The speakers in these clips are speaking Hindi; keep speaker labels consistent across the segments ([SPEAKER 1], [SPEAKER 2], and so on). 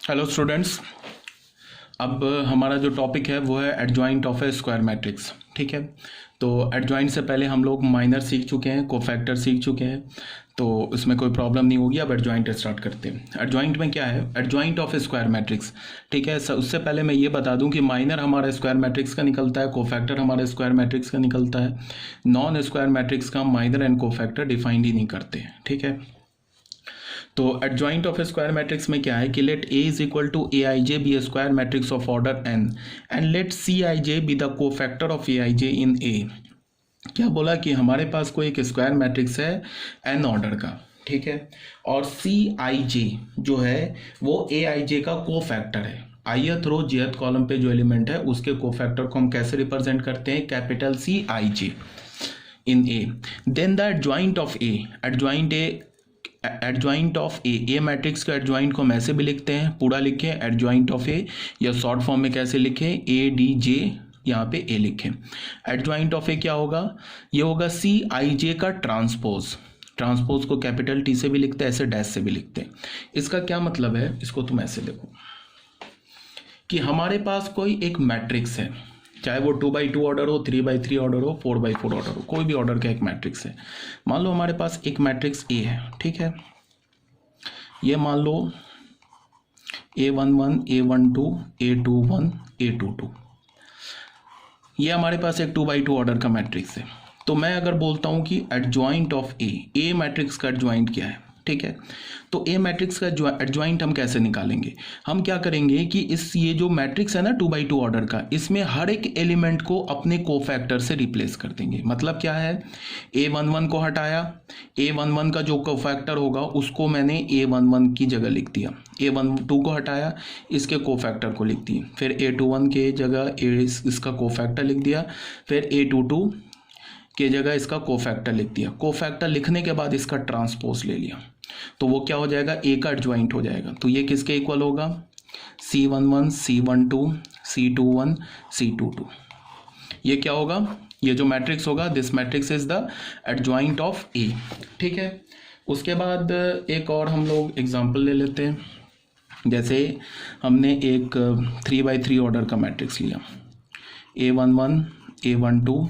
[SPEAKER 1] Hello students. अब हमारा जो टॉपिक है वो है adjoint of A square matrix. ठीक है, तो एडजॉइंट से पहले हम लोग माइनर सीख चुके हैं, कोफैक्टर सीख चुके हैं, तो इसमें कोई प्रॉब्लम नहीं होगी। अब एडजॉइंट स्टार्ट करते हैं। एडजॉइंट में क्या है? Adjoint of A square matrix. ठीक है, उससे पहले मैं ये बता दूं कि माइनर हमारा स्क्वायर मैट्रिक्स का निकलता है, कोफैक्टर हमारे स्क्वायर मैट्रिक्स का निकलता है। नॉन स्क्वायर मैट्रिक्स का माइनर एंड कोफैक्टर डिफाइंड ही नहीं करते हैं। ठीक है, तो एडजॉइंट ऑफ स्क्वायर मैट्रिक्स में क्या है कि let A is equal to A I J be a square matrix of order N and let C I J be the cofactor of A I J in A. क्या बोला कि हमारे पास कोई एक स्क्वायर मैट्रिक्स है एन ऑर्डर का, ठीक है, और सी आई जे जो है वो ए आई जे का कोफैक्टर है। ith रो jth कॉलम पे जो एलिमेंट है उसके कोफैक्टर को हम कैसे रिप्रेजेंट करते हैं? Capital C I J in A. Then the adjoint of A, adjoint of A matrix का एडजॉइंट को हम ऐसे भी लिखते हैं, पूरा लिखें एडजॉइंट ऑफ ए, या शॉर्ट फॉर्म में कैसे लिखें? ए डी जे, यहाँ पे ए लिखें। एडजॉइंट ऑफ ए क्या होगा? ये होगा सी आई जे का ट्रांसपोज। ट्रांसपोज को कैपिटल टी से भी लिखते हैं, ऐसे डैश से भी लिखते हैं। इसका क्या मतलब है? इसको तुम ऐसे देखो कि हमारे पास कोई एक मैट्रिक्स है, चाहे वो 2x2 ऑर्डर हो, 3x3 ऑर्डर हो, 4x4 ऑर्डर हो, कोई भी ऑर्डर का एक मैट्रिक्स है। मान लो हमारे पास एक मैट्रिक्स ए है, ठीक है, ये मान लो A11, A12, A21, A22, ये हमारे पास एक 2x2 ऑर्डर का मैट्रिक्स है। तो मैं अगर बोलता हूं कि एडजॉइंट ऑफ ए मैट्रिक्स का एडजॉइंट क्या है, ठीक है, तो ए मैट्रिक्स का एडजॉइंट हम कैसे निकालेंगे? हम क्या करेंगे कि ये जो मैट्रिक्स है ना 2x2 ऑर्डर का, इसमें हर एक एलिमेंट को अपने कोफैक्टर से रिप्लेस कर देंगे। मतलब क्या है? A11 को हटाया, A11 का जो कोफैक्टर होगा उसको मैंने A11 की जगह लिख दिया। A12 को हटाया, इसके कोफैक्टर को लिख दिया। फिर A21 के जगह इसका कोफैक्टर लिख दिया। फिर A22 के जगह इसका कोफैक्टर लिख दिया। कोफैक्टर लिखने के बाद इसका ट्रांसपोज ले लिया, तो वो क्या हो जाएगा? ए का एडजॉइंट हो जाएगा। तो ये किसके इक्वल होगा? C11, C12, C21, C22। ये क्या होगा? ये जो मैट्रिक्स होगा, this matrix is the adjoint of A. ठीक है, उसके बाद एक और हम लोग एग्जांपल ले लेते हैं। जैसे हमने एक 3x3 ऑर्डर का मैट्रिक्स लिया, A11, A12,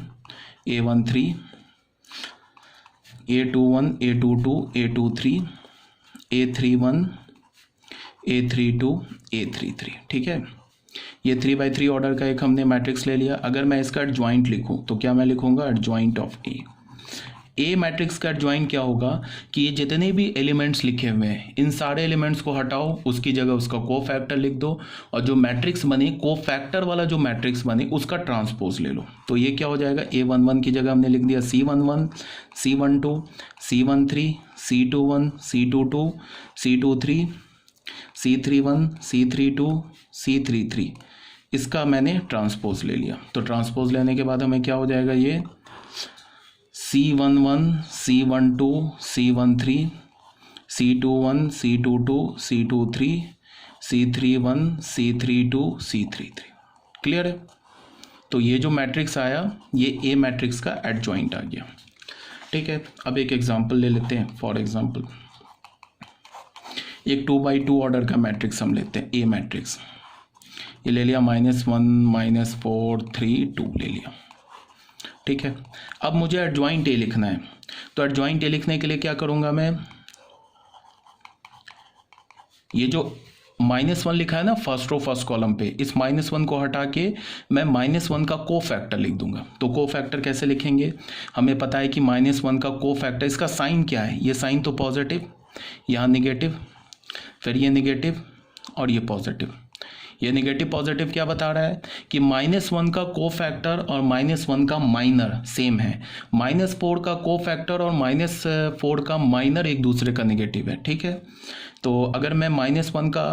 [SPEAKER 1] A13, A21, A22, A23, A31, A32, A33। ठीक है, ये 3x3 ऑर्डर का एक हमने मैट्रिक्स ले लिया। अगर मैं इसका एडजॉइंट लिखूं तो क्या मैं लिखूंगा? एडजॉइंट ऑफ ए मैट्रिक्स का एडजॉइंट क्या होगा कि ये जितने भी एलिमेंट्स लिखे हुए हैं इन सारे एलिमेंट्स को हटाओ, उसकी जगह उसका कोफैक्टर लिख दो, और जो मैट्रिक्स बने, कोफैक्टर वाला जो मैट्रिक्स बने उसका ट्रांसपोज ले लो। तो ये क्या हो जाएगा? A11 की जगह हमने लिख दिया C11, C12, C13, C21, C22, C23, C31, C32, C33, इसका मैंने ट्रांसपोज ले लिया। तो ट्रांसपोज लेने के बाद हमें क्या हो जाएगा? ये C11, C12, C13, C21, C22, C23, C31, C32, C33। Clear है? तो ये जो मैट्रिक्स आया ये ए मैट्रिक्स का एडजॉइंट आ गया। ठीक है, अब एक एग्जांपल ले लेते हैं। फॉर एग्जांपल एक 2x2 ऑर्डर का मैट्रिक्स हम लेते हैं, ए मैट्रिक्स। ये ले लिया -1, -4, 3, 2 ले लिया। ठीक है, अब मुझे एडजॉइंट ए लिखना है। तो एडजॉइंट ए लिखने के लिए क्या करूंगा मैं? ये जो -1 लिखा है ना फर्स्ट रो फर्स्ट कॉलम पे, इस -1 को हटा के मैं -1 का कोफैक्टर लिख दूंगा। तो कोफैक्टर कैसे लिखेंगे? हमें पता है कि -1 का कोफैक्टर, इसका साइन क्या है? ये साइन तो पॉजिटिव, यहाँ निगेटिव, फिर ये निगेटिव और ये पॉजिटिव। ये निगेटिव पॉजिटिव क्या बता रहा है कि -1 का कोफैक्टर और -1 का माइनर सेम है। -4 का कोफैक्टर और -4 का माइनर एक दूसरे का निगेटिव है। ठीक है, तो अगर मैं -1 का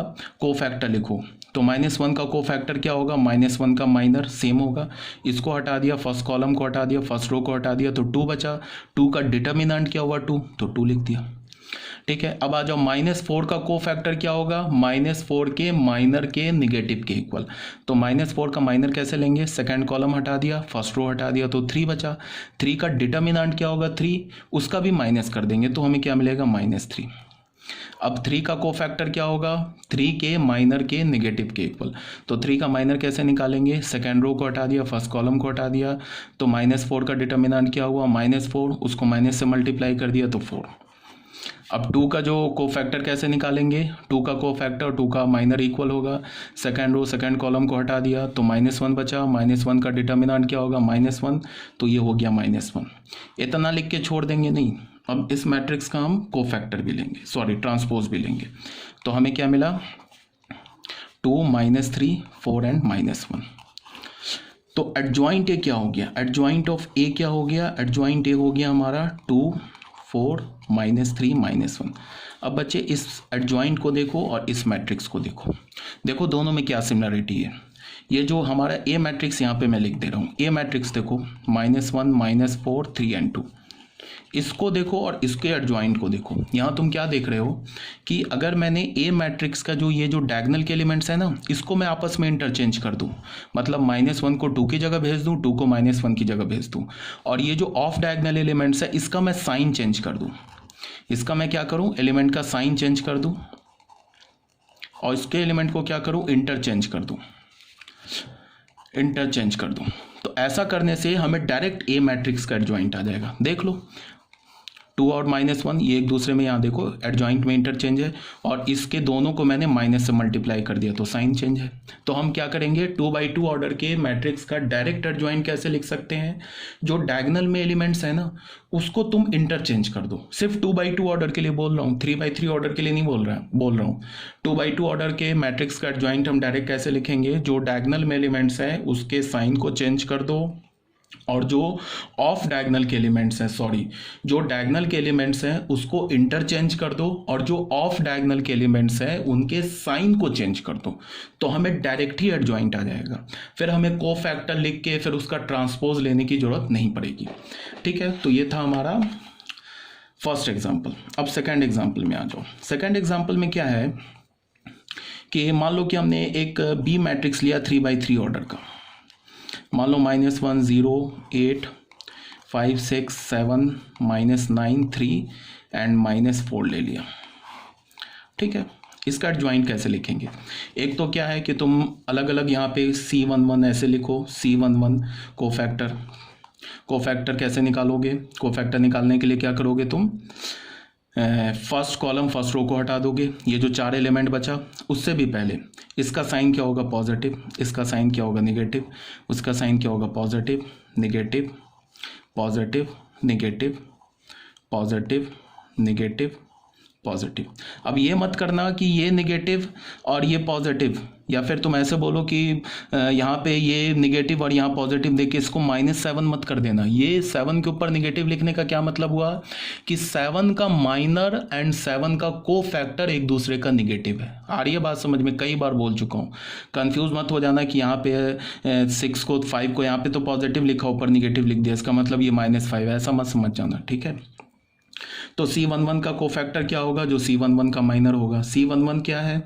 [SPEAKER 1] कोफैक्टर लिखूं तो -1 का कोफैक्टर क्या होगा? -1 का माइनर सेम होगा। इसको हटा दिया, फर्स्ट कॉलम को हटा दिया, फर्स्ट रो को हटा दिया, तो 2 बचा। 2 का डिटर्मिनेंट क्या हुआ? 2, तो 2 लिख दिया। ठीक है, अब आ जाओ -4 का कोफैक्टर क्या होगा? -4 के माइनर के निगेटिव के इक्वल। तो -4 का माइनर कैसे लेंगे? सेकंड कॉलम हटा दिया, फर्स्ट रो हटा दिया, तो 3 बचा। 3 का डिटर्मिनेंट क्या होगा? 3, उसका भी माइनस कर देंगे तो हमें क्या मिलेगा? -3। अब 3 का कोफैक्टर क्या होगा, 3 के माइनर के नेगेटिव के इक्वल। तो 3 का माइनर कैसे निकालेंगे, सेकेंड रो को हटा दिया, फर्स्ट कॉलम को हटा दिया, तो -4 का डिटर्मिनेंट क्या हुआ, -4, उसको माइनस से मल्टीप्लाई कर दिया तो 4। अब 2 का जो कोफैक्टर कैसे निकालेंगे, 2 का कोफैक्टर 2 का माइनर इक्वल होगा, सेकेंड रो सेकेंड कॉलम को हटा दिया तो -1 बचा, -1 का डिटर्मिनेंट क्या होगा, -1, तो ये हो गया -1। इतना लिख के छोड़ देंगे नहीं, अब इस मैट्रिक्स का हम कोफैक्टर भी लेंगे, सॉरी ट्रांसपोज भी लेंगे। तो हमें क्या मिला, 2, -3, 4 एंड -1। तो एडजॉइंट ए क्या हो गया, एडजॉइंट ऑफ ए क्या हो गया, एडजॉइंट ए हो गया हमारा 2, 4, -3, -1। अब बच्चे इस एडजॉइंट को देखो और इस मैट्रिक्स को देखो, देखो दोनों में क्या सिमिलरिटी है। ये जो हमारा ए मैट्रिक्स यहाँ पे मैं लिख दे रहा हूँ, ए मैट्रिक्स देखो -1, -4, 3 एंड 2, इसको देखो और इसके एडजॉइंट को देखो। यहाँ तुम क्या देख रहे हो कि अगर मैंने ए मैट्रिक्स का जो ये जो डायगोनल के एलिमेंट्स है ना, इसको मैं आपस में इंटरचेंज कर दूँ, मतलब -1 को 2 की जगह भेज दूँ, 2 को -1 की जगह भेज दूँ, और ये जो ऑफ डायगोनल एलिमेंट्स है इसका मैं साइन चेंज कर दूँ, इसका मैं क्या करूँ, एलिमेंट का साइन चेंज कर दूँ, और इसके एलिमेंट को क्या करूँ, इंटरचेंज कर दूँ, इंटरचेंज कर दूँ। तो ऐसा करने से हमें डायरेक्ट ए मैट्रिक्स का एडजॉइंट आ जाएगा। देख लो 2 और -1 ये एक दूसरे में, यहाँ देखो एडजॉइंट में इंटरचेंज है, और इसके दोनों को मैंने माइनस से मल्टीप्लाई कर दिया तो साइन चेंज है। तो हम क्या करेंगे, 2x2 ऑर्डर के मैट्रिक्स का डायरेक्ट एडजॉइंट कैसे लिख सकते हैं, जो डायगोनल में एलिमेंट्स है ना उसको तुम इंटरचेंज कर दो। सिर्फ 2x2 ऑर्डर के लिए बोल रहा हूँ, 3x3 ऑर्डर के लिए नहीं बोल रहा हूँ। 2x2 ऑर्डर के मैट्रिक्स का एडजॉइंट हम डायरेक्ट कैसे लिखेंगे, जो डायगोनल में एलिमेंट्स है उसके साइन को चेंज कर दो, और जो ऑफ डायगोनल के एलिमेंट्स हैं, सॉरी जो डायगोनल के एलिमेंट्स हैं उसको इंटरचेंज कर दो, और जो ऑफ डायगोनल के एलिमेंट्स हैं उनके साइन को चेंज कर दो, तो हमें डायरेक्ट ही एडजॉइंट आ जाएगा। फिर हमें कोफैक्टर लिख के फिर उसका ट्रांसपोज लेने की जरूरत नहीं पड़ेगी। ठीक है, तो ये था हमारा फर्स्ट एग्जाम्पल। अब सेकेंड एग्जाम्पल में आ जाओ। सेकेंड एग्जाम्पल में क्या है कि मान लो कि हमने एक बी मैट्रिक्स लिया 3x3 ऑर्डर का, मान लो -1, 0, 8, 5, 6, 7, -9, 3 एंड -4 ले लिया। ठीक है, इसका एडजॉइंट कैसे लिखेंगे, एक तो क्या है कि तुम अलग अलग यहाँ पे C11 ऐसे लिखो, C11 कोफैक्टर कैसे निकालोगे, कोफैक्टर निकालने के लिए क्या करोगे तुम, फर्स्ट कॉलम फर्स्ट रो को हटा दोगे, ये जो 4 एलिमेंट बचा उससे भी पहले इसका साइन क्या होगा, पॉजिटिव, इसका साइन क्या होगा, नेगेटिव, उसका साइन क्या होगा, positive negative positive negative positive negative positive. अब ये मत करना कि ये नेगेटिव और ये पॉजिटिव, या फिर तुम ऐसे बोलो कि यहाँ पे ये नेगेटिव और यहाँ पॉजिटिव देके इसको -7 मत कर देना। ये 7 के ऊपर नेगेटिव लिखने का क्या मतलब हुआ कि 7 का माइनर एंड 7 का कोफैक्टर एक दूसरे का नेगेटिव है। आ रही है बात समझ में, कई बार बोल चुका हूँ, कंफ्यूज मत हो जाना कि यहाँ पे 6 को 5 को यहाँ पे तो पॉजिटिव लिखा ऊपर नेगेटिव लिख दिया, इसका मतलब ये -5 है, ऐसा मत समझ जाना। ठीक है, तो C11 का कोफैक्टर क्या होगा, जो C11 का माइनर होगा। C11 क्या है,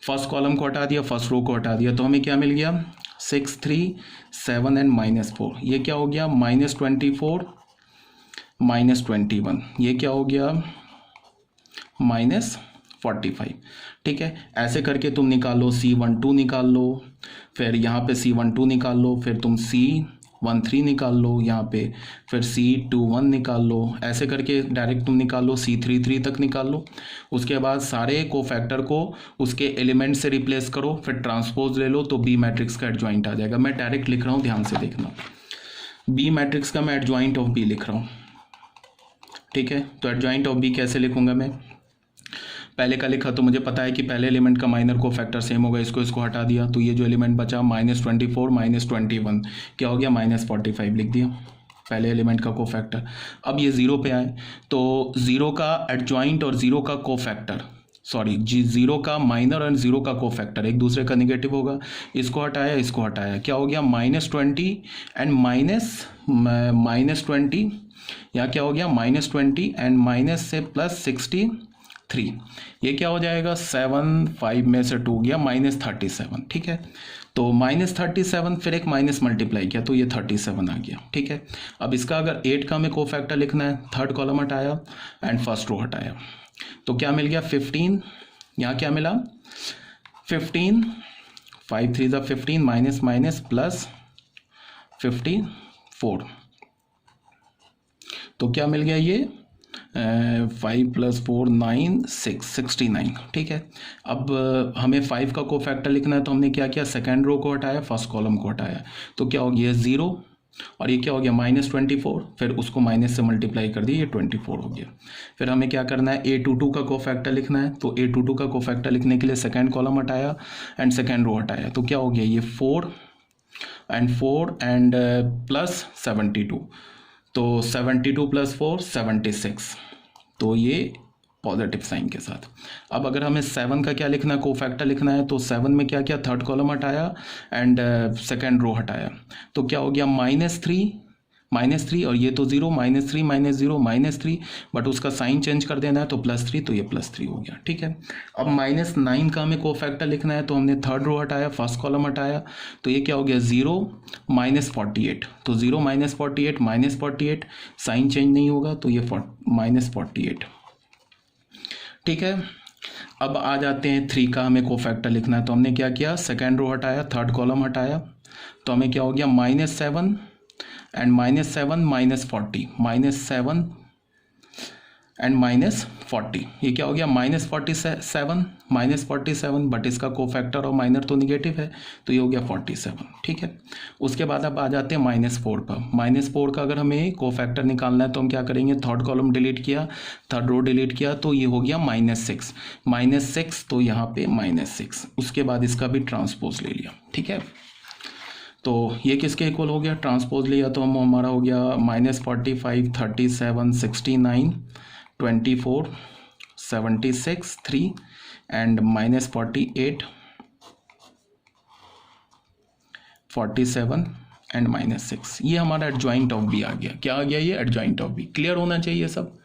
[SPEAKER 1] फर्स्ट कॉलम को हटा दिया, फर्स्ट रो को हटा दिया, तो हमें क्या मिल गया, 6, 3, 7 एंड -4। ये क्या हो गया, -24 -21, ये क्या हो गया, -45। ठीक है, ऐसे करके तुम निकालो, C12 निकाल लो, फिर यहाँ पे C12 निकाल लो, फिर तुम C13 निकाल लो यहाँ पे, फिर C21 निकाल लो, ऐसे करके डायरेक्ट तुम निकाल लो, C33 तक निकाल लो। उसके बाद सारे कोफैक्टर को उसके एलिमेंट से रिप्लेस करो, फिर ट्रांसपोज ले लो, तो बी मैट्रिक्स का एडजॉइंट आ जाएगा। मैं डायरेक्ट लिख रहा हूँ, ध्यान से देखना, बी मैट्रिक्स का मैं एडजॉइंट ऑफ बी लिख रहा हूँ। ठीक है, तो एडजॉइंट ऑफ बी कैसे लिखूंगा मैं, पहले का लिखा तो मुझे पता है कि पहले एलिमेंट का माइनर को फैक्टर सेम होगा, इसको हटा दिया, तो ये जो एलिमेंट बचा -24 -21 क्या हो गया, -45 लिख दिया पहले एलिमेंट का कोफैक्टर। अब ये 0 पे आए तो 0 का एडजॉइंट और 0 का कोफैक्टर, सॉरी 0 का माइनर और 0 का कोफैक्टर एक दूसरे का नेगेटिव होगा, इसको हटाया क्या हो गया, -20 एंड -20, यहाँ क्या हो गया, -20 एंड माइनस से +63, ये क्या हो जाएगा, 7, 5 में से 2 गया, -37। ठीक है, तो -37 फिर एक माइनस मल्टीप्लाई किया तो ये 37 आ गया। ठीक है, अब इसका अगर 8 का हमें कोफैक्टर लिखना है, थर्ड कॉलम हटाया एंड फर्स्ट रो हटाया, तो क्या मिल गया 15, यहाँ क्या मिला 15, 5 3 ज़ा 15 माइनस माइनस प्लस 54, तो क्या मिल गया ये 5 + 4 9 6 69। ठीक है, अब हमें 5 का कोफैक्टर लिखना है, तो हमने क्या किया, सेकेंड रो को हटाया, फर्स्ट कॉलम को हटाया, तो क्या हो गया 0, और ये क्या हो गया -24, फिर उसको माइनस से मल्टीप्लाई कर दिया, ये 24 हो गया। फिर हमें क्या करना है, A22 का कोफैक्टर लिखना है, तो A22 का कोफैक्टर लिखने के लिए सेकेंड कॉलम हटाया एंड सेकेंड रो हटाया, तो क्या हो गया ये 4 एंड प्लस 72, तो 72 + 4 76, तो ये पॉजिटिव साइन के साथ। अब अगर हमें 7 का क्या लिखना है, कोफैक्टर लिखना है, तो 7 में क्या किया, थर्ड कॉलम हटाया एंड सेकेंड रो हटाया, तो क्या हो गया -3 और ये तो 0, -3 -0 -3, बट उसका साइन चेंज कर देना है तो +3, तो ये +3 हो गया। ठीक है, अब -9 का हमें कोफैक्टर लिखना है, तो हमने थर्ड रो हटाया, फर्स्ट कॉलम हटाया, तो ये क्या हो गया 0 -48, तो 0 -48 -48, साइन चेंज नहीं होगा, तो ये -48। ठीक है, अब आ जाते हैं 3 का हमें कोफैक्टर लिखना है, तो हमने क्या किया, सेकेंड रो हटाया, थर्ड कॉलम हटाया, तो हमें क्या हो गया -7 एंड -7 -40, -7 एंड -40, ये क्या हो गया -47, बट इसका कोफैक्टर और माइनर तो निगेटिव है, तो ये हो गया 47। ठीक है, उसके बाद अब आ जाते हैं -4 पर। -4 का अगर हमें कोफैक्टर निकालना है, तो हम क्या करेंगे, थर्ड कॉलम डिलीट किया, थर्ड रो डिलीट किया, तो ये हो गया -6, तो यहाँ पे -6, उसके बाद इसका भी ट्रांसपोज ले लिया। ठीक है, तो ये किसके इक्वल हो गया, ट्रांसपोज लिया तो हमारा हो गया -45 37 69 24 76 3 एंड -48 47 एंड -6, ये हमारा एडजॉइंट ऑफ बी आ गया। क्या आ गया, ये एडजॉइंट ऑफ बी। क्लियर होना चाहिए सब।